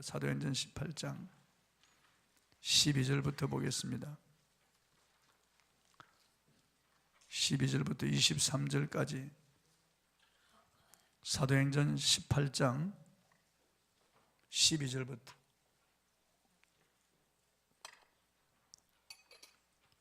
사도행전 18장 12절부터 보겠습니다. 12절부터 23절까지 사도행전 18장 12절부터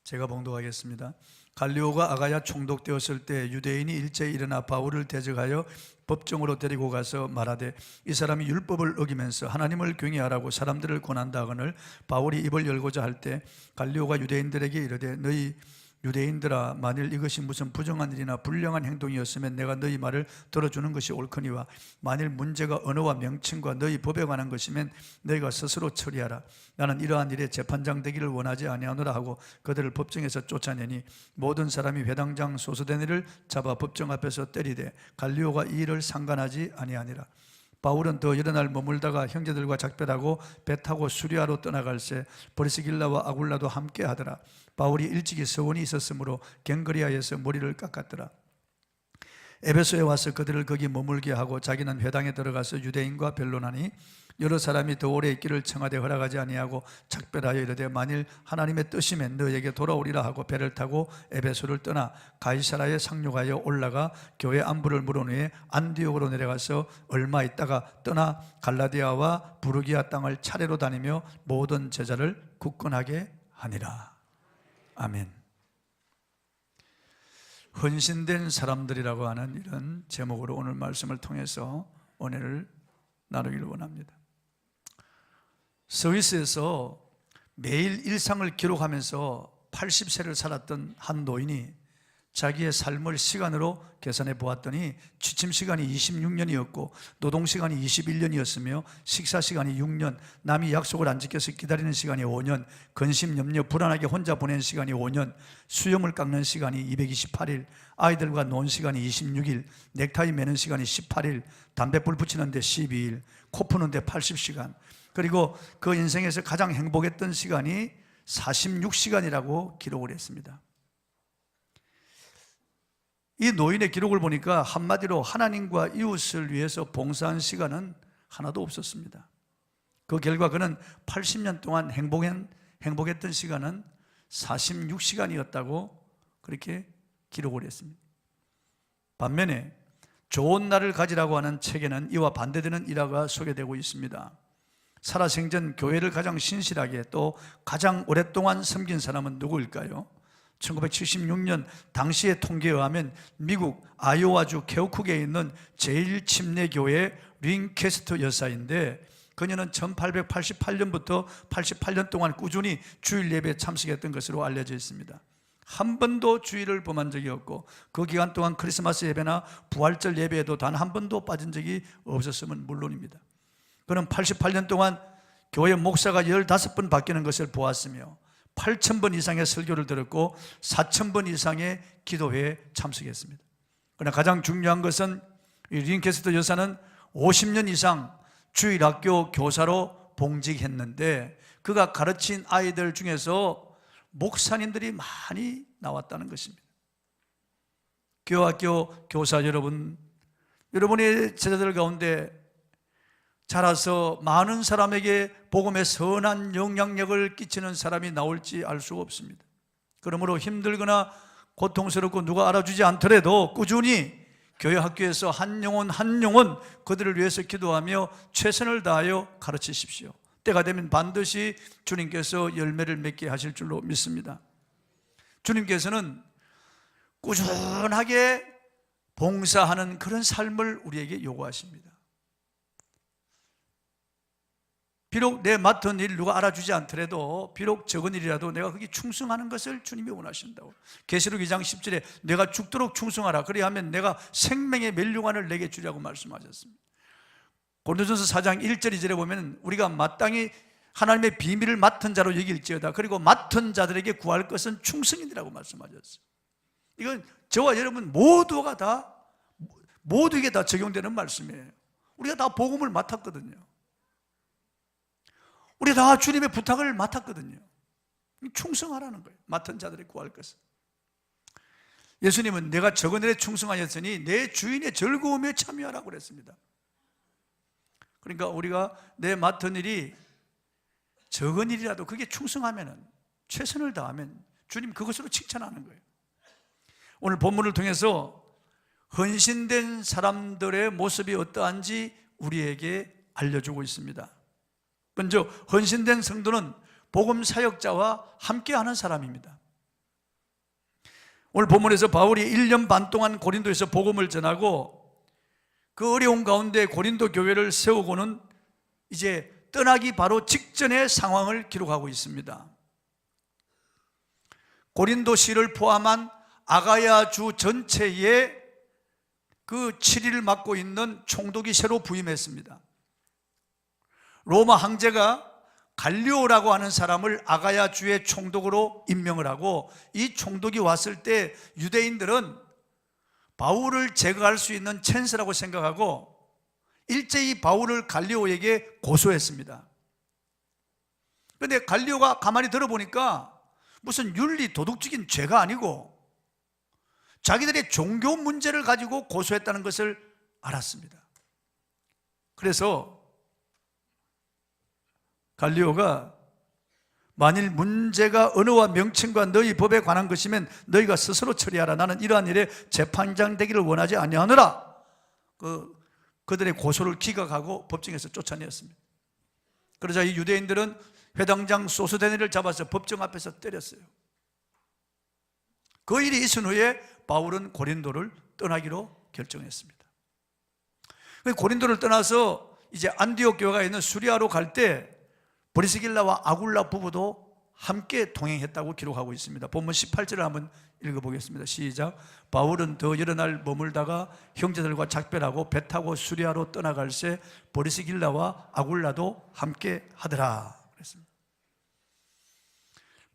제가 봉독하겠습니다. 갈리오가 아가야 총독되었을 때 유대인이 일제히 일어나 바울을 대적하여 법정으로 데리고 가서 말하되 이 사람이 율법을 어기면서 하나님을 경외하라고 사람들을 권한다 하거늘 바울이 입을 열고자 할 때 갈리오가 유대인들에게 이르되 너희 유대인들아, 만일 이것이 무슨 부정한 일이나 불량한 행동이었으면 내가 너희 말을 들어주는 것이 옳거니와 만일 문제가 언어와 명칭과 너희 법에 관한 것이면 너희가 스스로 처리하라. 나는 이러한 일에 재판장 되기를 원하지 아니하노라 하고 그들을 법정에서 쫓아내니 모든 사람이 회당장 소수대니를 잡아 법정 앞에서 때리되 갈리오가 이 일을 상관하지 아니하니라. 바울은 더 여러 날 머물다가 형제들과 작별하고 배 타고 수리아로 떠나갈새 브리스길라와 아굴라도 함께 하더라. 바울이 일찍이 서원이 있었으므로 갱그리아에서 머리를 깎았더라. 에베소에 와서 그들을 거기 머물게 하고 자기는 회당에 들어가서 유대인과 변론하니 여러 사람이 더 오래 있기를 청하되 허락하지 아니하고 작별하여 이르되 만일 하나님의 뜻이면 너에게 돌아오리라 하고 배를 타고 에베소를 떠나 가이사라에 상륙하여 올라가 교회 안부를 물은 후에 안디옥으로 내려가서 얼마 있다가 떠나 갈라디아와 부르기아 땅을 차례로 다니며 모든 제자를 굳건하게 하니라. 아멘. 헌신된 사람들이라고 하는 이런 제목으로 오늘 말씀을 통해서 은혜를 나누기를 원합니다. 스위스에서 매일 일상을 기록하면서 80세를 살았던 한 노인이 자기의 삶을 시간으로 계산해 보았더니 취침 시간이 26년이었고 노동 시간이 21년이었으며 식사 시간이 6년, 남이 약속을 안 지켜서 기다리는 시간이 5년, 근심, 염려, 불안하게 혼자 보내는 시간이 5년, 수염을 깎는 시간이 228일, 아이들과 논 시간이 26일, 넥타이 매는 시간이 18일, 담뱃불 붙이는데 12일, 코 푸는데 80시간, 그리고 그 인생에서 가장 행복했던 시간이 46시간이라고 기록을 했습니다. 이 노인의 기록을 보니까 한마디로 하나님과 이웃을 위해서 봉사한 시간은 하나도 없었습니다. 그 결과 그는 80년 동안 행복했던 시간은 46시간이었다고 그렇게 기록을 했습니다. 반면에 좋은 날을 가지라고 하는 책에는 이와 반대되는 일화가 소개되고 있습니다. 살아생전 교회를 가장 신실하게 또 가장 오랫동안 섬긴 사람은 누구일까요? 1976년 당시의 통계에 의하면 미국 아이오와주 케오쿡에 있는 제1침례교회 링캐스터 여사인데 그녀는 1888년부터 88년 동안 꾸준히 주일 예배에 참석했던 것으로 알려져 있습니다. 한 번도 주일을 범한 적이 없고 그 기간 동안 크리스마스 예배나 부활절 예배에도 단 한 번도 빠진 적이 없었으면 물론입니다. 그는 88년 동안 교회 목사가 15번 바뀌는 것을 보았으며 8,000번 이상의 설교를 들었고 4,000번 이상의 기도회에 참석했습니다. 그러나 가장 중요한 것은 이 링캐스터 여사는 50년 이상 주일학교 교사로 봉직했는데 그가 가르친 아이들 중에서 목사님들이 많이 나왔다는 것입니다. 교학교 교사 여러분, 여러분의 제자들 가운데 자라서 많은 사람에게 복음의 선한 영향력을 끼치는 사람이 나올지 알 수가 없습니다. 그러므로 힘들거나 고통스럽고 누가 알아주지 않더라도 꾸준히 교회 학교에서 한 영혼 한 영혼 그들을 위해서 기도하며 최선을 다하여 가르치십시오. 때가 되면 반드시 주님께서 열매를 맺게 하실 줄로 믿습니다. 주님께서는 꾸준하게 봉사하는 그런 삶을 우리에게 요구하십니다. 비록 내 맡은 일 누가 알아주지 않더라도 비록 적은 일이라도 내가 거기 충성하는 것을 주님이 원하신다고. 계시록 2장 10절에 내가 죽도록 충성하라 그리하면 내가 생명의 멸류관을 내게 주려고 말씀하셨습니다. 고린도전서 4장 1절 2절에 보면 우리가 마땅히 하나님의 비밀을 맡은 자로 여길지어다. 그리고 맡은 자들에게 구할 것은 충성이라고 말씀하셨어요. 이건 저와 여러분 모두에게 다 적용되는 말씀이에요. 우리가 다 복음을 맡았거든요. 우리 다 주님의 부탁을 맡았거든요. 충성하라는 거예요. 맡은 자들이 구할 것을. 예수님은 내가 적은 일에 충성하였으니 내 주인의 즐거움에 참여하라고 그랬습니다. 그러니까 우리가 내 맡은 일이 적은 일이라도 그게 충성하면은, 최선을 다하면 주님 그것으로 칭찬하는 거예요. 오늘 본문을 통해서 헌신된 사람들의 모습이 어떠한지 우리에게 알려주고 있습니다. 먼저 헌신된 성도는 복음 사역자와 함께하는 사람입니다. 오늘 본문에서 바울이 1년 반 동안 고린도에서 복음을 전하고 그 어려운 가운데 고린도 교회를 세우고는 이제 떠나기 바로 직전의 상황을 기록하고 있습니다. 고린도시를 포함한 아가야 주 전체에 그 7위를 맡고 있는 총독이 새로 부임했습니다. 로마 황제가 갈리오라고 하는 사람을 아가야 주의 총독으로 임명을 하고, 이 총독이 왔을 때 유대인들은 바울을 제거할 수 있는 찬스라고 생각하고 일제히 바울을 갈리오에게 고소했습니다. 그런데 갈리오가 가만히 들어보니까 무슨 윤리 도덕적인 죄가 아니고 자기들의 종교 문제를 가지고 고소했다는 것을 알았습니다. 그래서 갈리오가 만일 문제가 언어와 명칭과 너희 법에 관한 것이면 너희가 스스로 처리하라. 나는 이러한 일에 재판장 되기를 원하지 아니하노라. 그들의 고소를 기각하고 법정에서 쫓아내었습니다. 그러자 이 유대인들은 회당장 소스데네를 잡아서 법정 앞에서 때렸어요. 그 일이 있은 후에 바울은 고린도를 떠나기로 결정했습니다. 고린도를 떠나서 이제 안디옥 교회가 있는 수리아로 갈 때 브리스길라와 아굴라 부부도 함께 동행했다고 기록하고 있습니다. 본문 18절을 한번 읽어보겠습니다. 시작. 바울은 더 여러 날 머물다가 형제들과 작별하고 배 타고 수리아로 떠나갈새 브리스길라와 아굴라도 함께 하더라 그랬습니다.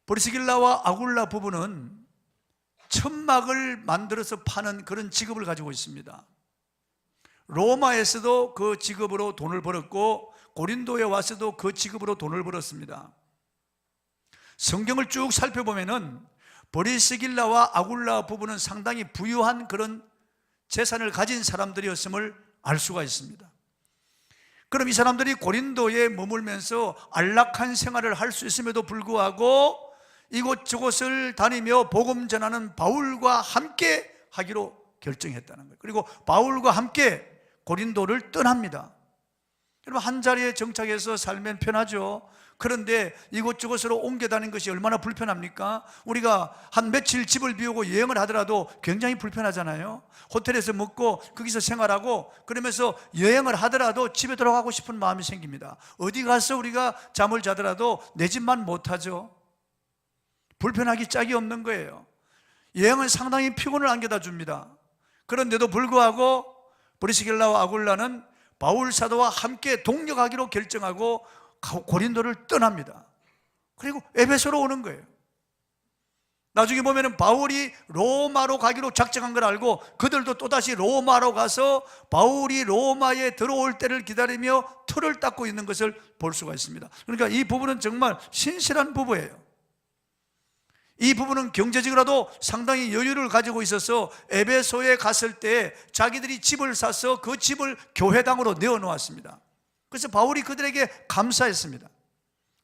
브리스길라와 아굴라 부부는 천막을 만들어서 파는 그런 직업을 가지고 있습니다. 로마에서도 그 직업으로 돈을 벌었고 고린도에 와서도 그 직업으로 돈을 벌었습니다. 성경을 쭉 살펴보면은 브리스길라와 아굴라 부부는 상당히 부유한 그런 재산을 가진 사람들이었음을 알 수가 있습니다. 그럼 이 사람들이 고린도에 머물면서 안락한 생활을 할 수 있음에도 불구하고 이곳저곳을 다니며 복음 전하는 바울과 함께 하기로 결정했다는 거예요. 그리고 바울과 함께 고린도를 떠납니다. 여러분, 한 자리에 정착해서 살면 편하죠. 그런데 이곳저곳으로 옮겨 다니는 것이 얼마나 불편합니까? 우리가 한 며칠 집을 비우고 여행을 하더라도 굉장히 불편하잖아요. 호텔에서 먹고 거기서 생활하고 그러면서 여행을 하더라도 집에 돌아가고 싶은 마음이 생깁니다. 어디 가서 우리가 잠을 자더라도 내 집만 못하죠. 불편하기 짝이 없는 거예요. 여행은 상당히 피곤을 안겨다 줍니다. 그런데도 불구하고 브리스길라와 아굴라는 바울 사도와 함께 동력하기로 결정하고 고린도를 떠납니다. 그리고 에베소로 오는 거예요. 나중에 보면은 바울이 로마로 가기로 작정한 걸 알고 그들도 또다시 로마로 가서 바울이 로마에 들어올 때를 기다리며 틀을 닦고 있는 것을 볼 수가 있습니다. 그러니까 이 부부는 정말 신실한 부부예요. 이 부부는 경제적으로도 상당히 여유를 가지고 있어서 에베소에 갔을 때 자기들이 집을 사서 그 집을 교회당으로 내어놓았습니다. 그래서 바울이 그들에게 감사했습니다.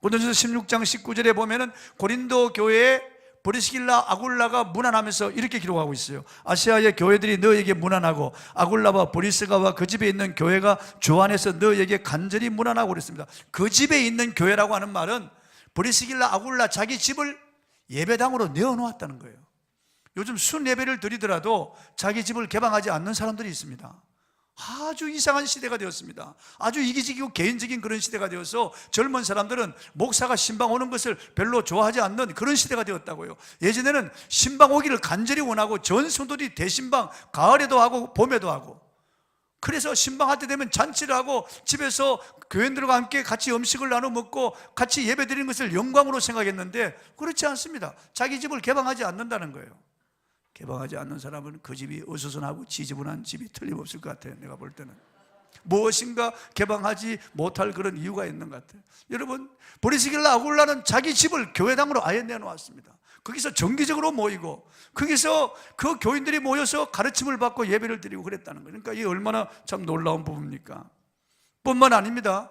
고린도전서 16장 19절에 보면은 고린도 교회에 브리스길라 아굴라가 문안하면서 이렇게 기록하고 있어요. 아시아의 교회들이 너에게 문안하고 아굴라와 브리스가와 그 집에 있는 교회가 주 안에서 너에게 간절히 문안하고 그랬습니다. 그 집에 있는 교회라고 하는 말은 브리스길라 아굴라 자기 집을 예배당으로 내어놓았다는 거예요. 요즘 순예배를 드리더라도 자기 집을 개방하지 않는 사람들이 있습니다. 아주 이상한 시대가 되었습니다. 아주 이기적이고 개인적인 그런 시대가 되어서 젊은 사람들은 목사가 신방 오는 것을 별로 좋아하지 않는 그런 시대가 되었다고요. 예전에는 신방 오기를 간절히 원하고 전 성도들이 대신방 가을에도 하고 봄에도 하고, 그래서 신방할 때 되면 잔치를 하고 집에서 교인들과 함께 같이 음식을 나눠 먹고 같이 예배 드리는 것을 영광으로 생각했는데 그렇지 않습니다. 자기 집을 개방하지 않는다는 거예요. 개방하지 않는 사람은 그 집이 어수선하고 지저분한 집이 틀림없을 것 같아요. 내가 볼 때는 무엇인가 개방하지 못할 그런 이유가 있는 것 같아요. 여러분, 브리스길라 아굴라는 자기 집을 교회당으로 아예 내놓았습니다. 거기서 정기적으로 모이고 거기서 그 교인들이 모여서 가르침을 받고 예배를 드리고 그랬다는 거예요. 그러니까 이게 얼마나 참 놀라운 부분입니까? 뿐만 아닙니다.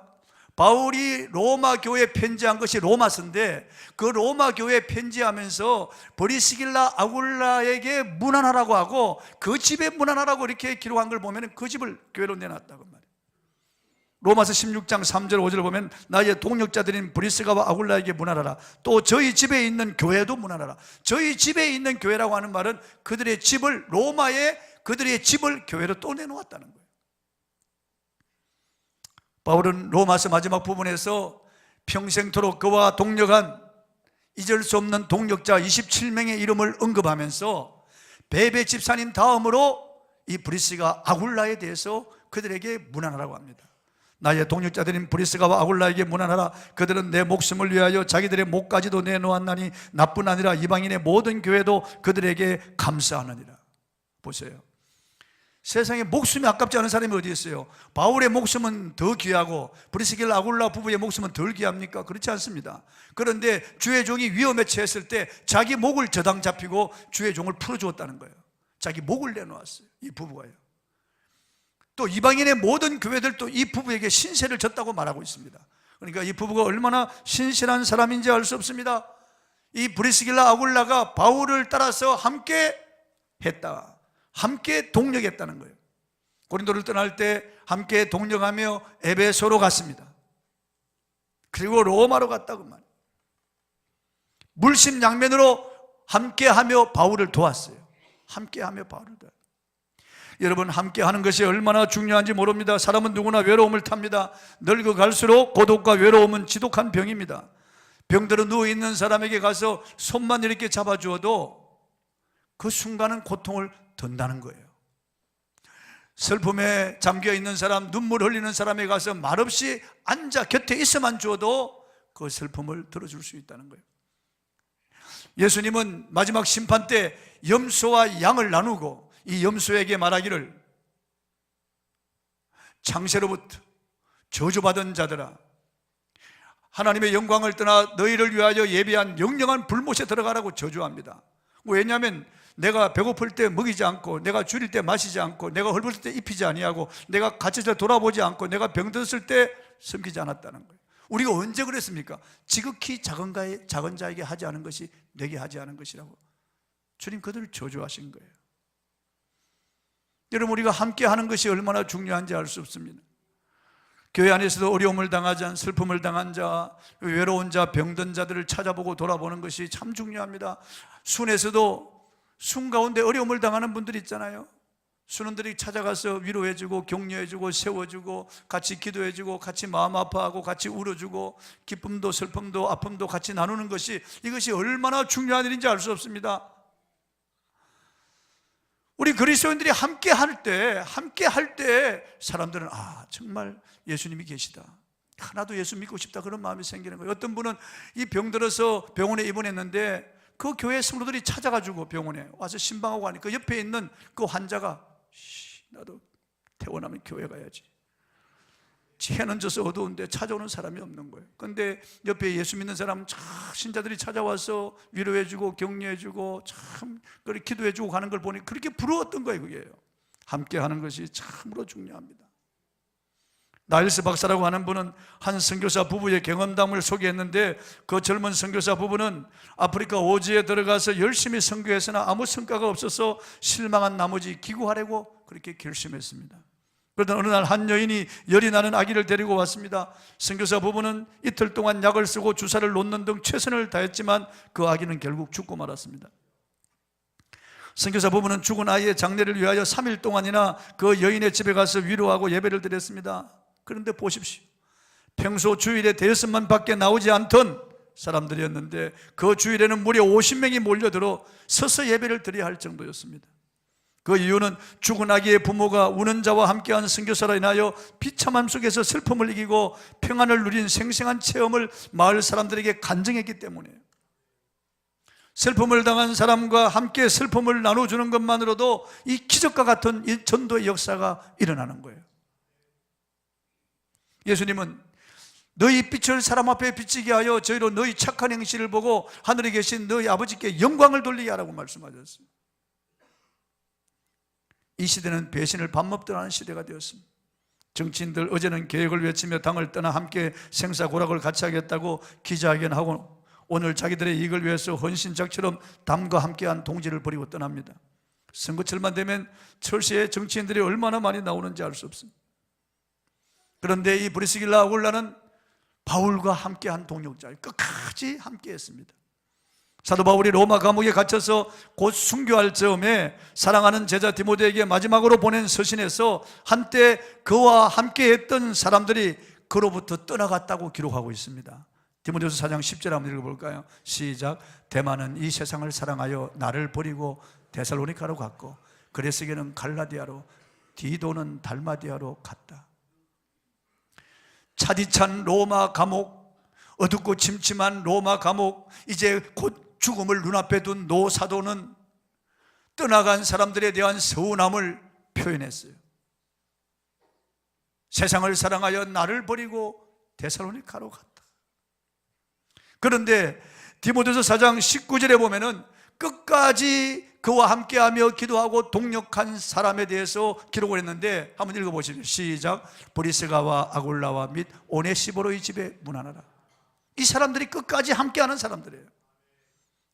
바울이 로마 교회에 편지한 것이 로마서인데 그 로마 교회에 편지하면서 브리스길라 아굴라에게 문안하라고 하고 그 집에 문안하라고 이렇게 기록한 걸 보면 그 집을 교회로 내놨다고 말이에요. 로마서 16장 3절 5절을 보면 나의 동역자들인 브리스가와 아굴라에게 문안하라. 또 저희 집에 있는 교회도 문안하라. 저희 집에 있는 교회라고 하는 말은 그들의 집을, 로마에 그들의 집을 교회로 또 내놓았다는 거예요. 바울은 로마서 마지막 부분에서 평생토록 그와 동역한 잊을 수 없는 동역자 27명의 이름을 언급하면서 베베 집사님 다음으로 이 브리스가 아굴라에 대해서 그들에게 문안하라고 합니다. 나의 동역자들인 브리스가와 아굴라에게 문안하라. 그들은 내 목숨을 위하여 자기들의 목까지도 내놓았나니 나뿐 아니라 이방인의 모든 교회도 그들에게 감사하느니라. 보세요. 세상에 목숨이 아깝지 않은 사람이 어디 있어요? 바울의 목숨은 더 귀하고 브리스길라 아굴라 부부의 목숨은 덜 귀합니까? 그렇지 않습니다. 그런데 주의 종이 위험에 처했을 때 자기 목을 저당 잡히고 주의 종을 풀어주었다는 거예요. 자기 목을 내놓았어요. 이 부부가요. 또 이방인의 모든 교회들도 이 부부에게 신세를 졌다고 말하고 있습니다. 그러니까 이 부부가 얼마나 신실한 사람인지 알 수 없습니다. 이 브리스길라 아굴라가 바울을 따라서 함께 했다, 함께 동역했다는 거예요. 고린도를 떠날 때 함께 동역하며 에베소로 갔습니다. 그리고 로마로 갔다고 말이에요. 물심양면으로 함께하며 바울을 도왔어요. 함께하며 바울을 도왔어요. 여러분, 함께하는 것이 얼마나 중요한지 모릅니다. 사람은 누구나 외로움을 탑니다. 늙어갈수록 고독과 외로움은 지독한 병입니다. 병들어 누워있는 사람에게 가서 손만 이렇게 잡아주어도 그 순간은 고통을 든다는 거예요. 슬픔에 잠겨있는 사람, 눈물 흘리는 사람에 가서 말없이 앉아 곁에 있어만 주어도 그 슬픔을 들어줄 수 있다는 거예요. 예수님은 마지막 심판 때 염소와 양을 나누고 이 염소에게 말하기를 창세로부터 저주받은 자들아, 하나님의 영광을 떠나 너희를 위하여 예비한 영영한 불못에 들어가라고 저주합니다. 왜냐하면 내가 배고플 때 먹이지 않고, 내가 줄일 때 마시지 않고, 내가 헐벗을 때 입히지 아니하고, 내가 갇혔을 때 돌아보지 않고, 내가 병들었을 때 섬기지 않았다는 거예요. 우리가 언제 그랬습니까? 지극히 작은 자에게 하지 않은 것이 내게 하지 않은 것이라고 주님 그들을 저주하신 거예요. 여러분, 우리가 함께 하는 것이 얼마나 중요한지 알 수 없습니다. 교회 안에서도 어려움을 당하지 않은, 슬픔을 당한 자, 외로운 자, 병든 자들을 찾아보고 돌아보는 것이 참 중요합니다. 순에서도 순 가운데 어려움을 당하는 분들 있잖아요. 순원들이 찾아가서 위로해주고 격려해주고 세워주고 같이 기도해주고 같이 마음 아파하고 같이 울어주고 기쁨도 슬픔도 아픔도 같이 나누는 것이, 이것이 얼마나 중요한 일인지 알 수 없습니다. 우리 그리스도인들이 함께 할 때 사람들은 정말 예수님이 계시다, 하나도 예수 믿고 싶다, 그런 마음이 생기는 거예요. 어떤 분은 이 병들어서 병원에 입원했는데 그 교회 성도들이 찾아가지고 병원에 와서 신방하고 하니까 옆에 있는 그 환자가 나도 퇴원하면 교회 가야지. 해는 져서 어두운데 찾아오는 사람이 없는 거예요. 그런데 옆에 예수 믿는 사람 신자들이 찾아와서 위로해주고 격려해주고 참 기도해주고 가는 걸 보니 그렇게 부러웠던 거예요. 그게요. 함께 하는 것이 참으로 중요합니다. 나일스 박사라고 하는 분은 한 선교사 부부의 경험담을 소개했는데, 그 젊은 선교사 부부는 아프리카 오지에 들어가서 열심히 선교했으나 아무 성과가 없어서 실망한 나머지 기구하려고 그렇게 결심했습니다. 그러던 어느 날 한 여인이 열이 나는 아기를 데리고 왔습니다. 선교사 부부는 이틀 동안 약을 쓰고 주사를 놓는 등 최선을 다했지만 그 아기는 결국 죽고 말았습니다. 선교사 부부는 죽은 아이의 장례를 위하여 3일 동안이나 그 여인의 집에 가서 위로하고 예배를 드렸습니다. 그런데 보십시오, 평소 주일에 대여섯만 밖에 나오지 않던 사람들이었는데 그 주일에는 무려 50명이 몰려들어 서서 예배를 드려야 할 정도였습니다. 그 이유는 죽은 아기의 부모가 우는 자와 함께한 선교사로 인하여 비참함 속에서 슬픔을 이기고 평안을 누린 생생한 체험을 마을 사람들에게 간증했기 때문이에요. 슬픔을 당한 사람과 함께 슬픔을 나눠주는 것만으로도 이 기적과 같은 이 전도의 역사가 일어나는 거예요. 예수님은 너희 빛을 사람 앞에 비치게 하여 저희로 너희 착한 행실을 보고 하늘에 계신 너희 아버지께 영광을 돌리게 하라고 말씀하셨습니다. 이 시대는 배신을 밥 먹듯 하는 시대가 되었습니다. 정치인들 어제는 계획을 외치며 당을 떠나 함께 생사고락을 같이 하겠다고 기자회견하고 오늘 자기들의 이익을 위해서 헌신작처럼 담과 함께한 동지를 버리고 떠납니다. 선거철만 되면 철새에 정치인들이 얼마나 많이 나오는지 알 수 없습니다. 그런데 이 브리스길라 아굴라는 바울과 함께한 동역자예요. 끝까지 함께했습니다. 사도 바울이 로마 감옥에 갇혀서 곧 순교할 즈음에 사랑하는 제자 디모데에게 마지막으로 보낸 서신에서 한때 그와 함께했던 사람들이 그로부터 떠나갔다고 기록하고 있습니다. 디모데후서 4장 10절 한번 읽어볼까요? 시작. 데마는 이 세상을 사랑하여 나를 버리고 데살로니가로 갔고 그레스게는 갈라디아로 디도는 달마디아로 갔다. 차디찬 로마 감옥, 어둡고 침침한 로마 감옥, 이제 곧 죽음을 눈앞에 둔 노 사도는 떠나간 사람들에 대한 서운함을 표현했어요. 세상을 사랑하여 나를 버리고 데살로니가로 갔다. 그런데 디모데서 4장 19절에 보면은 끝까지 그와 함께하며 기도하고 동역한 사람에 대해서 기록을 했는데 한번 읽어보시죠. 시작. 브리스가와 아굴라와 및 오네시보로의 집에 문안하라. 이 사람들이 끝까지 함께하는 사람들이에요.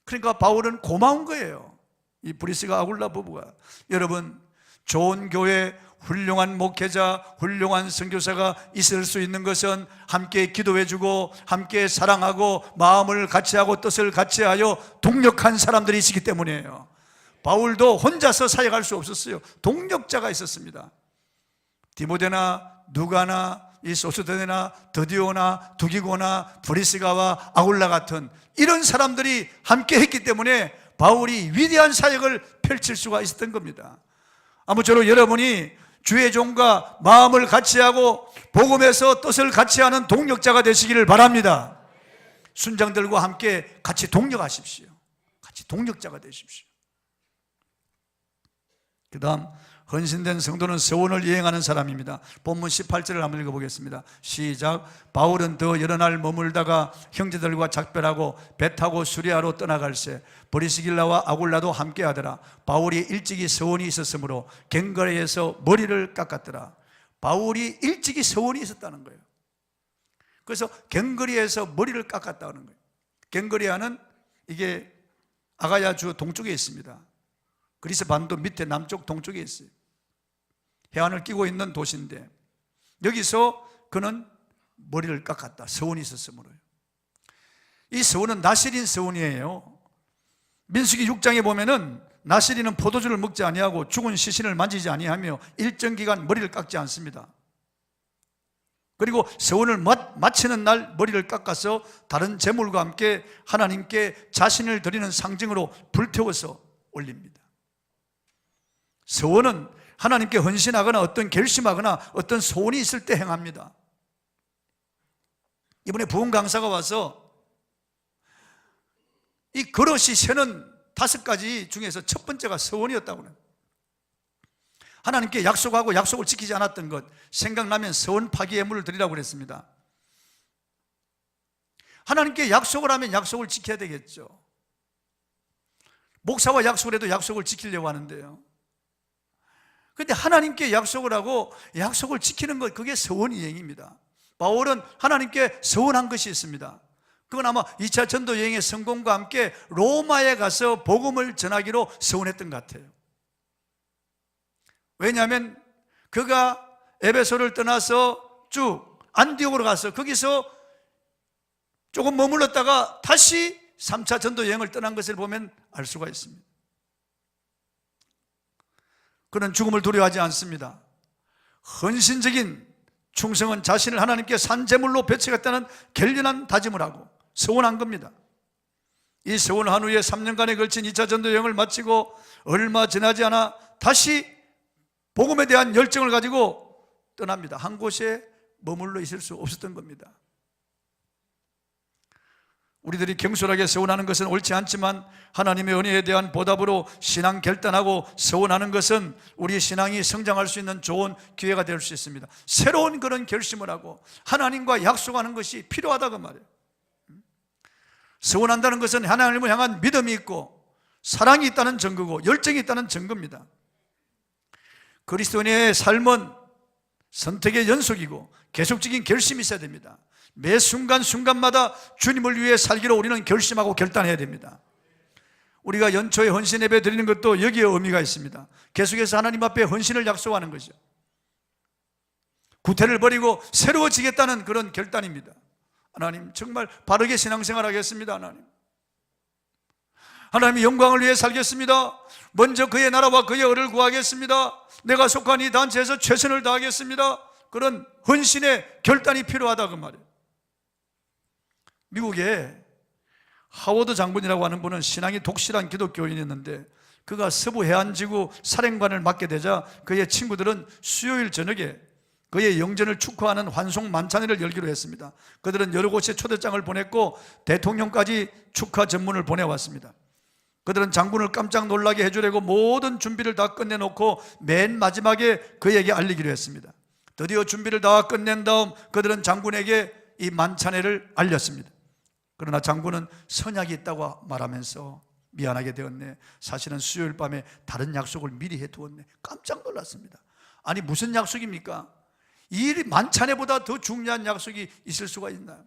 그러니까 바울은 고마운 거예요. 이 브리스가 아굴라 부부가. 여러분, 좋은 교회, 훌륭한 목회자, 훌륭한 선교사가 있을 수 있는 것은 함께 기도해주고 함께 사랑하고 마음을 같이하고 뜻을 같이하여 동력한 사람들이 있기 때문이에요. 바울도 혼자서 사역할 수 없었어요. 동력자가 있었습니다. 디모데나 누가나 이 소스데나 드디오나 두기고나 브리스가와 아굴라 같은 이런 사람들이 함께 했기 때문에 바울이 위대한 사역을 펼칠 수가 있었던 겁니다. 아무쪼록 여러분이 주의 종과 마음을 같이하고 복음에서 뜻을 같이하는 동력자가 되시기를 바랍니다. 순장들과 함께 같이 동력하십시오. 같이 동력자가 되십시오. 그 다음 헌신된 성도는 서원을 이행하는 사람입니다. 본문 18절을 한번 읽어보겠습니다. 시작. 바울은 더 여러 날 머물다가 형제들과 작별하고 배 타고 수리아로 떠나갈새 브리스길라와 아굴라도 함께하더라. 바울이 일찍이 서원이 있었으므로 갱거리에서 머리를 깎았더라. 바울이 일찍이 서원이 있었다는 거예요. 그래서 갱거리에서 머리를 깎았다는 거예요. 갱거리아는 이게 아가야 주 동쪽에 있습니다. 그리스 반도 밑에 남쪽 동쪽에 있어요. 해안을 끼고 있는 도시인데 여기서 그는 머리를 깎았다. 서원이 있었으므로요. 이 서원은 나실인 서원이에요. 민수기 6장에 보면은 나실인은 포도주를 먹지 아니하고 죽은 시신을 만지지 아니하며 일정 기간 머리를 깎지 않습니다. 그리고 서원을 마치는 날 머리를 깎아서 다른 제물과 함께 하나님께 자신을 드리는 상징으로 불태워서 올립니다. 서원은 하나님께 헌신하거나 어떤 결심하거나 어떤 소원이 있을 때 행합니다. 이번에 부흥 강사가 와서 이 그릇이 세는 5가지 중에서 첫 번째가 서원이었다고 해요. 하나님께 약속하고 약속을 지키지 않았던 것, 생각나면 서원 파기 예물을 드리라고 그랬습니다. 하나님께 약속을 하면 약속을 지켜야 되겠죠. 목사와 약속을 해도 약속을 지키려고 하는데요. 그런데 하나님께 약속을 하고 약속을 지키는 것, 그게 서원 이행입니다. 바울은 하나님께 서원한 것이 있습니다. 그건 아마 2차 전도 여행의 성공과 함께 로마에 가서 복음을 전하기로 서원했던 것 같아요. 왜냐하면 그가 에베소를 떠나서 쭉 안디옥으로 가서 거기서 조금 머물렀다가 다시 3차 전도 여행을 떠난 것을 보면 알 수가 있습니다. 그는 죽음을 두려워하지 않습니다. 헌신적인 충성은 자신을 하나님께 산제물로 바치겠다는 결연한 다짐을 하고 서원한 겁니다. 이 서원을 한 후에 3년간에 걸친 2차 전도 여행을 마치고 얼마 지나지 않아 다시 복음에 대한 열정을 가지고 떠납니다. 한 곳에 머물러 있을 수 없었던 겁니다. 우리들이 경솔하게 서원하는 것은 옳지 않지만 하나님의 은혜에 대한 보답으로 신앙 결단하고 서원하는 것은 우리 신앙이 성장할 수 있는 좋은 기회가 될 수 있습니다. 새로운 그런 결심을 하고 하나님과 약속하는 것이 필요하다고 말이에요. 서원한다는 것은 하나님을 향한 믿음이 있고 사랑이 있다는 증거고 열정이 있다는 증거입니다. 그리스도인의 삶은 선택의 연속이고 계속적인 결심이 있어야 됩니다. 매 순간순간마다 주님을 위해 살기로 우리는 결심하고 결단해야 됩니다. 우리가 연초에 헌신 예배 드리는 것도 여기에 의미가 있습니다. 계속해서 하나님 앞에 헌신을 약속하는 것이죠. 구태를 버리고 새로워지겠다는 그런 결단입니다. 하나님, 정말 바르게 신앙생활 하겠습니다. 하나님의 영광을 위해 살겠습니다. 먼저 그의 나라와 그의 의를 구하겠습니다. 내가 속한 이 단체에서 최선을 다하겠습니다. 그런 헌신의 결단이 필요하다 그 말이에요. 미국에 하워드 장군이라고 하는 분은 신앙이 독실한 기독교인이었는데, 그가 서부 해안지구 사령관을 맡게 되자 그의 친구들은 수요일 저녁에 그의 영전을 축하하는 환송 만찬회를 열기로 했습니다. 그들은 여러 곳에 초대장을 보냈고 대통령까지 축하 전문을 보내왔습니다. 그들은 장군을 깜짝 놀라게 해주려고 모든 준비를 다 끝내놓고 맨 마지막에 그에게 알리기로 했습니다. 드디어 준비를 다 끝낸 다음 그들은 장군에게 이 만찬회를 알렸습니다. 그러나 장군은 선약이 있다고 말하면서 미안하게 되었네, 사실은 수요일 밤에 다른 약속을 미리 해두었네. 깜짝 놀랐습니다. 아니, 무슨 약속입니까? 이 만찬회보다 더 중요한 약속이 있을 수가 있나요?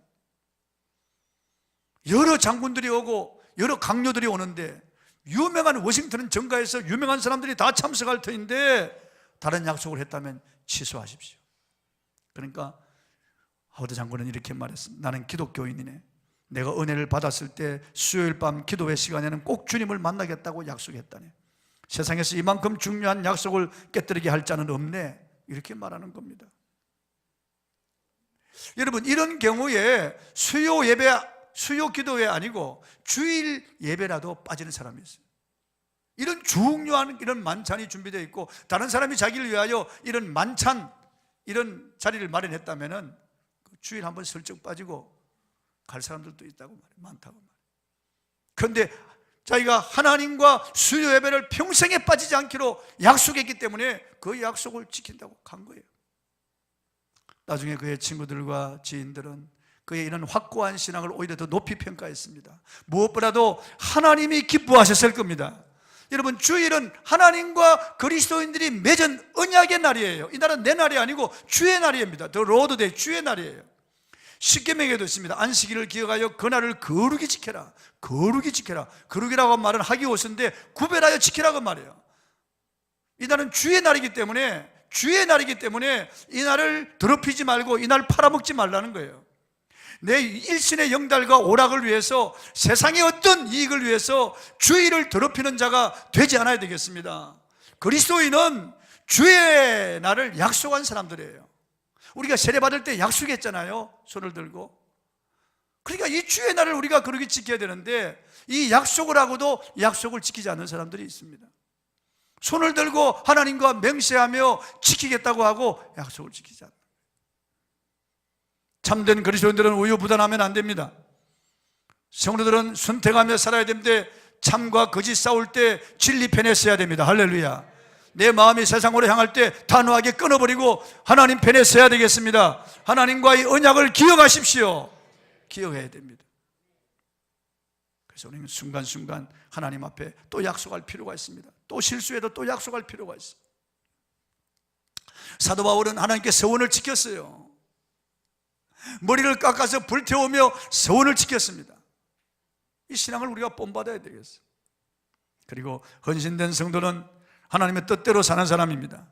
여러 장군들이 오고 여러 강요들이 오는데, 유명한 워싱턴 정가에서 유명한 사람들이 다 참석할 터인데 다른 약속을 했다면 취소하십시오. 그러니까 하워드 장군은 이렇게 말했습니다. 나는 기독교인이네. 내가 은혜를 받았을 때 수요일 밤 기도회 시간에는 꼭 주님을 만나겠다고 약속했다네. 세상에서 이만큼 중요한 약속을 깨뜨리게 할 자는 없네. 이렇게 말하는 겁니다. 여러분, 이런 경우에 수요 예배, 수요 기도회 아니고 주일 예배라도 빠지는 사람이 있어요. 이런 중요한 이런 만찬이 준비되어 있고 다른 사람이 자기를 위하여 이런 만찬, 이런 자리를 마련했다면 주일 한번 슬쩍 빠지고 갈 사람들도 있다고 말해요. 많다고 말해요. 그런데 자기가 하나님과 수요 예배를 평생에 빠지지 않기로 약속했기 때문에 그 약속을 지킨다고 간 거예요. 나중에 그의 친구들과 지인들은 그의 이런 확고한 신앙을 오히려 더 높이 평가했습니다. 무엇보다도 하나님이 기뻐하셨을 겁니다. 여러분, 주일은 하나님과 그리스도인들이 맺은 언약의 날이에요. 이 날은 내 날이 아니고 주의 날입니다. 더 로드데이, 주의 날이에요. 십계명에도 있습니다. 안식일을 기억하여 그날을 거룩히 지켜라. 거룩히 지켜라. 거룩이라고 말은 하기 옷인데 구별하여 지키라고 말해요. 이 날은 주의 날이기 때문에 이 날을 더럽히지 말고 이 날 팔아먹지 말라는 거예요. 내 일신의 영달과 오락을 위해서, 세상의 어떤 이익을 위해서 주일을 더럽히는 자가 되지 않아야 되겠습니다. 그리스도인은 주의 날을 약속한 사람들이에요. 우리가 세례받을 때 약속했잖아요. 손을 들고. 그러니까 이 주의 날을 우리가 그렇게 지켜야 되는데, 이 약속을 하고도 약속을 지키지 않는 사람들이 있습니다. 손을 들고 하나님과 맹세하며 지키겠다고 하고 약속을 지키지 않는. 참된 그리스도인들은 우유부단하면 안 됩니다. 성도들은 선택하며 살아야 되는데, 참과 거짓 싸울 때 진리 편에 서야 됩니다. 할렐루야. 내 마음이 세상으로 향할 때 단호하게 끊어버리고 하나님 편에 서야 되겠습니다. 하나님과의 언약을 기억하십시오. 기억해야 됩니다. 그래서 우리는 순간순간 하나님 앞에 또 약속할 필요가 있습니다. 또 실수해도 또 약속할 필요가 있어요. 사도 바울은 하나님께 서원을 지켰어요. 머리를 깎아서 불태우며 서원을 지켰습니다. 이 신앙을 우리가 본받아야 되겠어요. 그리고 헌신된 성도는 하나님의 뜻대로 사는 사람입니다.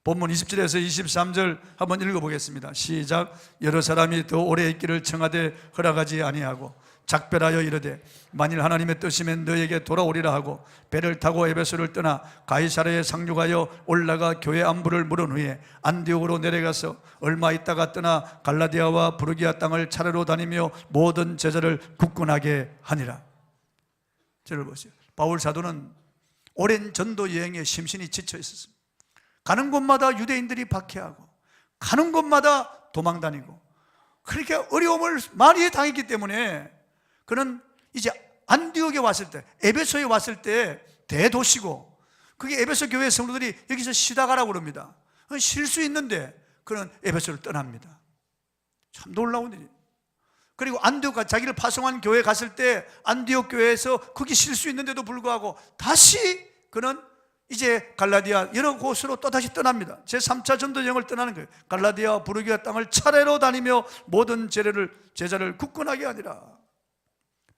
본문 20절에서 23절 한번 읽어보겠습니다. 시작. 여러 사람이 더 오래 있기를 청하되 허락하지 아니하고 작별하여 이르되 만일 하나님의 뜻이면 너에게 돌아오리라 하고 배를 타고 에베소를 떠나 가이사랴에 상륙하여 올라가 교회 안부를 물은 후에 안디옥으로 내려가서 얼마 있다가 떠나 갈라디아와 부르기아 땅을 차례로 다니며 모든 제자를 굳건하게 하니라. 저를 보세요. 바울 사도는 오랜 전도 여행에 심신이 지쳐 있었습니다. 가는 곳마다 유대인들이 박해하고 가는 곳마다 도망다니고 그렇게 어려움을 많이 당했기 때문에 그는 이제 안디옥에 왔을 때, 에베소에 왔을 때 대도시고, 그게 에베소 교회 성도들이 여기서 쉬다 가라고 그럽니다. 쉴 수 있는데 그는 에베소를 떠납니다. 참 놀라운 일이에요. 그리고 안디옥, 자기를 파송한 교회 갔을 때 안디옥 교회에서 거기 쉴 수 있는데도 불구하고 다시 그는 이제 갈라디아 여러 곳으로 또다시 떠납니다. 제3차 전도 여행을 떠나는 거예요. 갈라디아 부르기아 땅을 차례로 다니며 모든 제자를 굳건하게 하니라.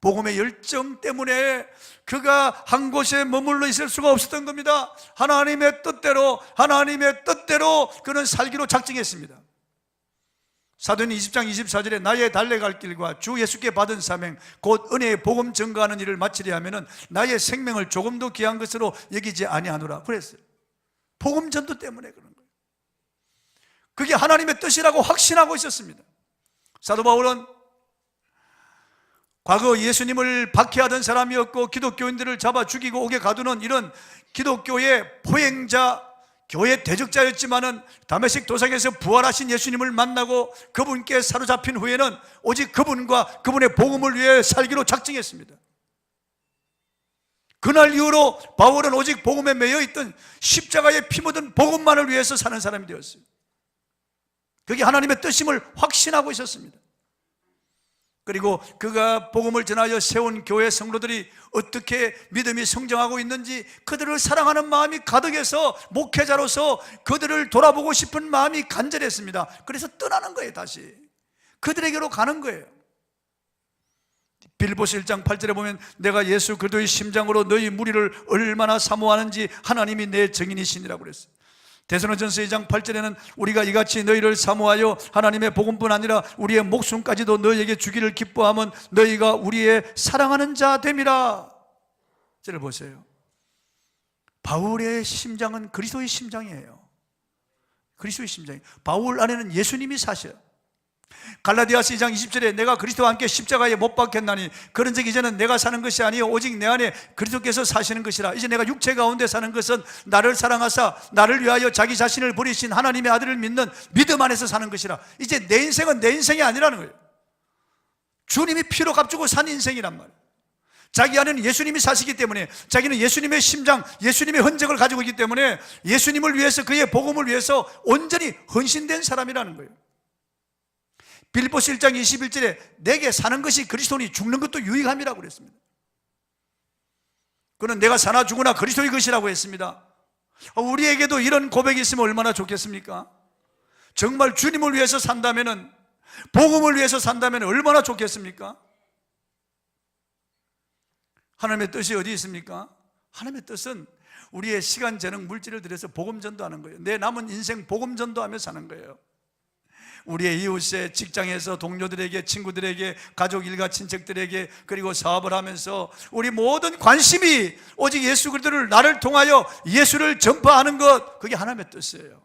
복음의 열정 때문에 그가 한 곳에 머물러 있을 수가 없었던 겁니다. 하나님의 뜻대로 그는 살기로 작정했습니다. 사도행 20장 24절에 나의 달려갈 길과 주 예수께 받은 사명 곧 은혜의 복음 증거하는 일을 마치려 하면은 나의 생명을 조금도 귀한 것으로 여기지 아니하노라 그랬어요. 복음 전도 때문에 그런 거예요. 그게 하나님의 뜻이라고 확신하고 있었습니다. 사도 바울은 과거 예수님을 박해하던 사람이었고 기독교인들을 잡아 죽이고 옥에 가두는 이런 기독교의 포행자, 교회 대적자였지만은 다메섹 도상에서 부활하신 예수님을 만나고 그분께 사로잡힌 후에는 오직 그분과 그분의 복음을 위해 살기로 작정했습니다. 그날 이후로 바울은 오직 복음에 매여 있던 십자가에 피 묻은 복음만을 위해서 사는 사람이 되었어요. 그게 하나님의 뜻임을 확신하고 있었습니다. 그리고 그가 복음을 전하여 세운 교회 성도들이 어떻게 믿음이 성장하고 있는지 그들을 사랑하는 마음이 가득해서 목회자로서 그들을 돌아보고 싶은 마음이 간절했습니다. 그래서 떠나는 거예요. 다시 그들에게로 가는 거예요. 빌립보서 1장 8절에 보면 내가 예수 그리스도의 심장으로 너희 무리를 얼마나 사모하는지 하나님이 내 증인이시니라고 그랬어요. 데살로니가전서 2장 8절에는 우리가 이같이 너희를 사모하여 하나님의 복음뿐 아니라 우리의 목숨까지도 너희에게 주기를 기뻐하면 너희가 우리의 사랑하는 자 됨이라. 저를 보세요. 바울의 심장은 그리스도의 심장이에요. 그리스도의 심장이에요. 바울 안에는 예수님이 사셔요. 갈라디아서 2장 20절에 내가 그리스도와 함께 십자가에 못 박혔나니 그런즉 이제는 내가 사는 것이 아니요 오직 내 안에 그리스도께서 사시는 것이라. 이제 내가 육체 가운데 사는 것은 나를 사랑하사 나를 위하여 자기 자신을 버리신 하나님의 아들을 믿는 믿음 안에서 사는 것이라. 이제 내 인생은 내 인생이 아니라는 거예요. 주님이 피로 값주고 산 인생이란 말이에요. 자기 안에는 예수님이 사시기 때문에 자기는 예수님의 심장, 예수님의 흔적을 가지고 있기 때문에 예수님을 위해서 그의 복음을 위해서 온전히 헌신된 사람이라는 거예요. 빌립보서 1장 21절에 내게 사는 것이 그리스도니 죽는 것도 유익함이라고 그랬습니다. 그는 내가 사나 죽으나 그리스도의 것이라고 했습니다. 우리에게도 이런 고백이 있으면 얼마나 좋겠습니까? 정말 주님을 위해서 산다면은, 복음을 위해서 산다면 얼마나 좋겠습니까? 하나님의 뜻이 어디 있습니까? 하나님의 뜻은 우리의 시간, 재능, 물질을 들여서 복음 전도하는 거예요. 내 남은 인생 복음 전도하며 사는 거예요. 우리의 이웃에, 직장에서 동료들에게, 친구들에게, 가족, 일가, 친척들에게, 그리고 사업을 하면서 우리 모든 관심이 오직 예수 그리스도를, 나를 통하여 예수를 전파하는 것, 그게 하나님의 뜻이에요.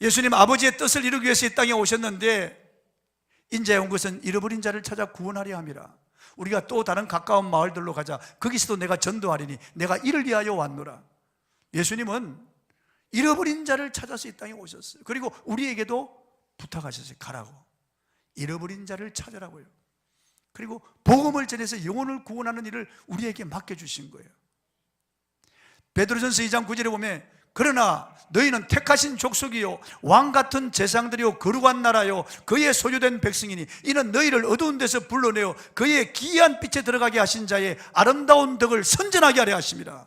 예수님 아버지의 뜻을 이루기 위해서 이 땅에 오셨는데 인자에 온 것은 잃어버린 자를 찾아 구원하려 함이라. 우리가 또 다른 가까운 마을들로 가자. 거기서도 내가 전도하리니 내가 이를 위하여 왔노라. 예수님은 잃어버린 자를 찾아서 이 땅에 오셨어요. 그리고 우리에게도 부탁하셨어요. 가라고. 잃어버린 자를 찾으라고요. 그리고 복음을 전해서 영혼을 구원하는 일을 우리에게 맡겨주신 거예요. 베드로전서 2장 9절에 보면 그러나 너희는 택하신 족속이요 왕같은 제상들이요 거룩한 나라요 그의 소유된 백성이니 이는 너희를 어두운 데서 불러내어 그의 기이한 빛에 들어가게 하신 자의 아름다운 덕을 선전하게 하려 하십니다.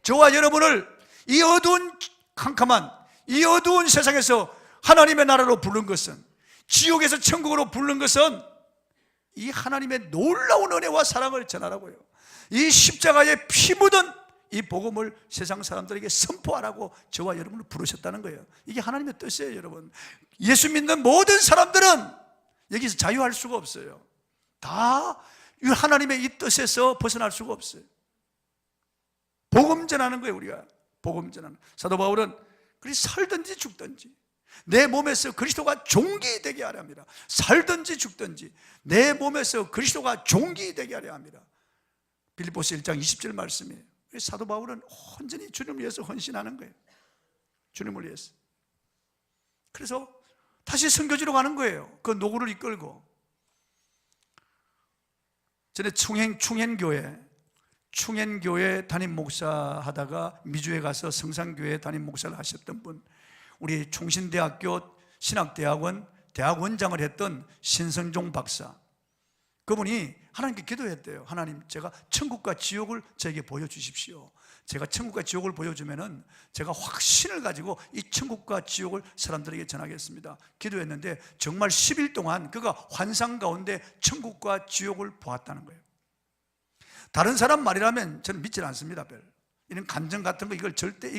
저와 여러분을 이 어두운 캄캄한 이 어두운 세상에서 하나님의 나라로 부른 것은, 지옥에서 천국으로 부른 것은 이 하나님의 놀라운 은혜와 사랑을 전하라고요. 이 십자가에 피 묻은 이 복음을 세상 사람들에게 선포하라고 저와 여러분을 부르셨다는 거예요. 이게 하나님의 뜻이에요. 여러분, 예수 믿는 모든 사람들은 여기서 자유할 수가 없어요. 다 하나님의 이 뜻에서 벗어날 수가 없어요. 복음 전하는 거예요. 우리가 복음 전하는. 사도 바울은 그리 살든지 죽든지 내 몸에서 그리스도가 종기 되게 하려 합니다. 살든지 죽든지 내 몸에서 그리스도가 종기 되게 하려 합니다. 빌립보서 1장 20절 말씀이에요. 사도 바울은 온전히 주님을 위해서 헌신하는 거예요. 주님을 위해서. 그래서 다시 선교지로 가는 거예요. 그 노구를 이끌고. 전에 충행교회 담임 목사 하다가 미주에 가서 성산교회 담임 목사를 하셨던 분, 우리 총신대학교 신학대학원 대학원장을 했던 신성종 박사, 그분이 하나님께 기도했대요. 하나님, 제가 천국과 지옥을 저에게 보여주십시오. 제가 천국과 지옥을 보여주면은 제가 확신을 가지고 이 천국과 지옥을 사람들에게 전하겠습니다. 기도했는데 정말 10일 동안 그가 환상 가운데 천국과 지옥을 보았다는 거예요. 다른 사람 말이라면 저는 믿지 않습니다. 별 이런 감정 같은 거 이걸 절대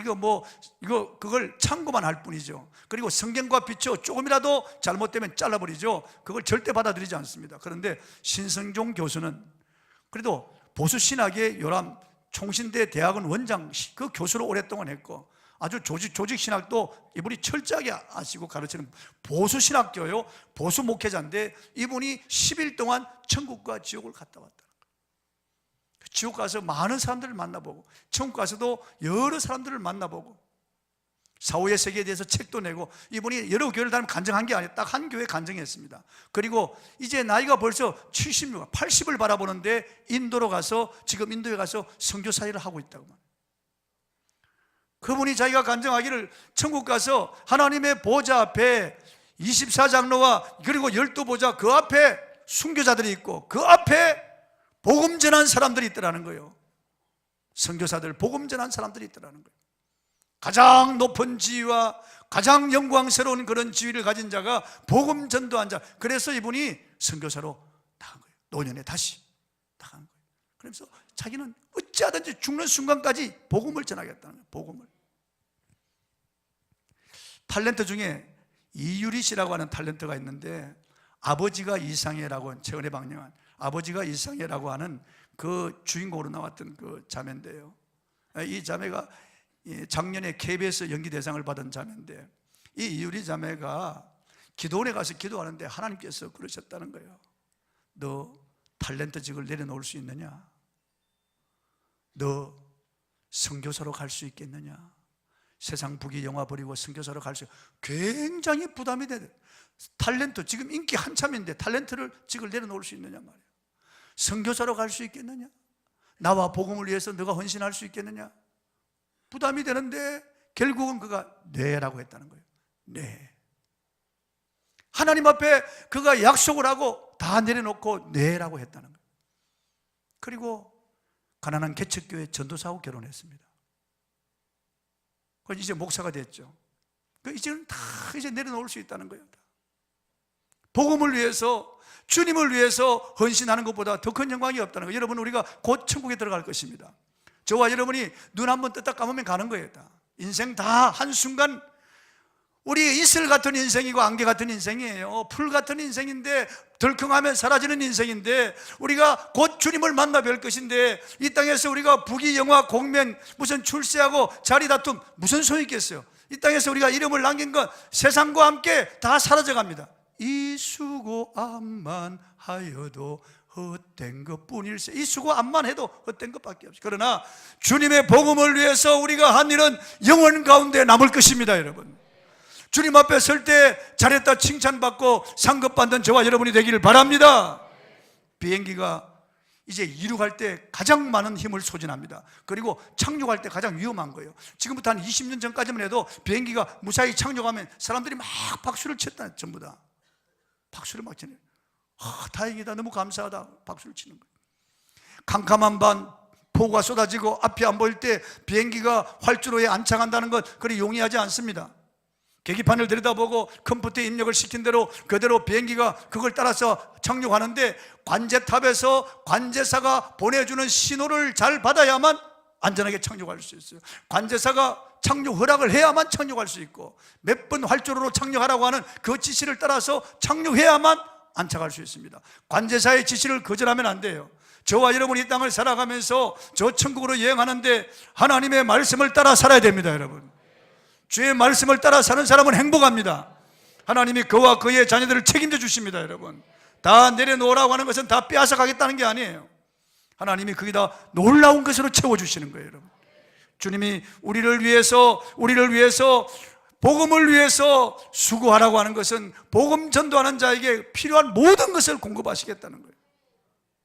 그걸 참고만 할 뿐이죠. 그리고 성경과 비춰 조금이라도 잘못되면 잘라버리죠. 그걸 절대 받아들이지 않습니다. 그런데 신성종 교수는 그래도 보수 신학의 요람 총신대 대학원 원장 그 교수로 오랫동안 했고, 아주 조직 신학도 이분이 철저하게 아시고 가르치는 보수 신학교요, 보수 목회자인데 이분이 10일 동안 천국과 지옥을 갔다 왔다. 지옥 가서 많은 사람들을 만나보고, 천국 가서도 여러 사람들을 만나보고, 사후의 세계에 대해서 책도 내고, 이분이 여러 교회를 다니면 간증한 게 아니에요. 딱 한 교회 간증했습니다. 그리고 이제 나이가 벌써 76, 80을 바라보는데 인도로 가서, 지금 인도에 가서 선교사일을 하고 있다고 말해요. 그분이 자기가 간증하기를 천국 가서 하나님의 보좌 앞에 24장로와 그리고 12보좌 그 앞에 순교자들이 있고 그 앞에 복음 전한 사람들이 있더라는 거예요. 선교사들, 복음 전한 사람들이 있더라는 거예요. 가장 높은 지위와 가장 영광스러운 그런 지위를 가진 자가 복음 전도한 자. 그래서 이분이 선교사로 나간 거예요. 노년에 다시 나간 거예요. 그래서 자기는 어찌하든지 죽는 순간까지 복음을 전하겠다는 거예요. 복음을. 탤런트 중에 이유리 씨라고 하는 탤런트가 있는데, 아버지가 이상해라고 최근에 방영한 아버지가 이상해라고 하는 그 주인공으로 나왔던 그 자매인데요, 이 자매가 작년에 KBS 연기대상을 받은 자매인데, 이 이유리 자매가 기도원에 가서 기도하는데 하나님께서 그러셨다는 거예요. 너 탤런트직을 내려놓을 수 있느냐? 너 선교사로 갈 수 있겠느냐? 세상 부귀 영화 버리고 선교사로 갈 수, 굉장히 부담이 돼. 탤런트, 지금 인기 한참인데 탤런트직을 내려놓을 수 있느냐 말이에요. 선교사로 갈 수 있겠느냐? 나와 복음을 위해서 너가 헌신할 수 있겠느냐? 부담이 되는데 결국은 그가 네라고 했다는 거예요. 네. 하나님 앞에 그가 약속을 하고 다 내려놓고 네라고 했다는 거예요. 그리고 가난한 개척교회 전도사하고 결혼했습니다. 그래서 이제 목사가 됐죠. 이제는 다 이제 내려놓을 수 있다는 거예요. 복음을 위해서, 주님을 위해서 헌신하는 것보다 더 큰 영광이 없다는 거예요. 여러분, 우리가 곧 천국에 들어갈 것입니다. 저와 여러분이 눈 한번 떴다 감으면 가는 거예요. 다. 인생 다 한순간, 우리 이슬 같은 인생이고 안개 같은 인생이에요. 풀 같은 인생인데, 덜컹하면 사라지는 인생인데, 우리가 곧 주님을 만나 뵐 것인데, 이 땅에서 우리가 부귀 영화 공명, 무슨 출세하고 자리 다툼 무슨 소용이 있겠어요? 이 땅에서 우리가 이름을 남긴 건 세상과 함께 다 사라져 갑니다. 이 수고 암만 하여도 헛된 것뿐일세. 이 수고 암만 해도 헛된 것밖에 없어요. 그러나 주님의 복음을 위해서 우리가 한 일은 영원 가운데 남을 것입니다. 여러분, 주님 앞에 설 때 잘했다 칭찬받고 상급받는 저와 여러분이 되기를 바랍니다. 비행기가 이제 이륙할 때 가장 많은 힘을 소진합니다. 그리고 착륙할 때 가장 위험한 거예요. 지금부터 한 20년 전까지만 해도 비행기가 무사히 착륙하면 사람들이 막 박수를 쳤다. 전부 다 박수를 막 치네요. 다행이다, 너무 감사하다, 박수를 치는 거예요. 캄캄한 밤 폭우가 쏟아지고 앞이 안 보일 때 비행기가 활주로에 안착한다는 것, 그리 용이하지 않습니다. 계기판을 들여다보고 컴퓨터에 입력을 시킨 대로 그대로 비행기가 그걸 따라서 착륙하는데, 관제탑에서 관제사가 보내주는 신호를 잘 받아야만 안전하게 착륙할 수 있어요. 관제사가 착륙 허락을 해야만 착륙할 수 있고, 몇 번 활주로로 착륙하라고 하는 그 지시를 따라서 착륙해야만 안착할 수 있습니다. 관제사의 지시를 거절하면 안 돼요. 저와 여러분이 이 땅을 살아가면서 저 천국으로 여행하는데 하나님의 말씀을 따라 살아야 됩니다. 여러분, 주의 말씀을 따라 사는 사람은 행복합니다. 하나님이 그와 그의 자녀들을 책임져 주십니다. 여러분, 다 내려놓으라고 하는 것은 다 빼앗아 가겠다는 게 아니에요. 하나님이 거기다 놀라운 것으로 채워주시는 거예요. 여러분, 주님이 우리를 위해서 복음을 위해서 수고하라고 하는 것은 복음 전도하는 자에게 필요한 모든 것을 공급하시겠다는 거예요.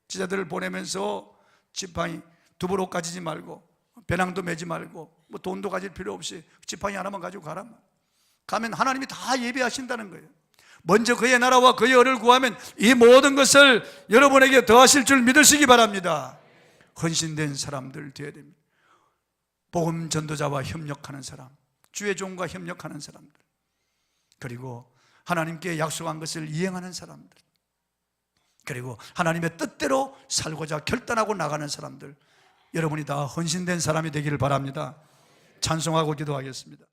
지자들을 보내면서 지팡이 두부로 가지지 말고, 배낭도 매지 말고, 뭐 돈도 가질 필요 없이 지팡이 하나만 가지고 가면 하나님이 다 예배하신다는 거예요. 먼저 그의 나라와 그의 의를 구하면 이 모든 것을 여러분에게 더하실 줄 믿으시기 바랍니다. 헌신된 사람들 되어야 됩니다. 복음 전도자와 협력하는 사람, 주의 종과 협력하는 사람들, 그리고 하나님께 약속한 것을 이행하는 사람들, 그리고 하나님의 뜻대로 살고자 결단하고 나가는 사람들, 여러분이 다 헌신된 사람이 되기를 바랍니다. 찬송하고 기도하겠습니다.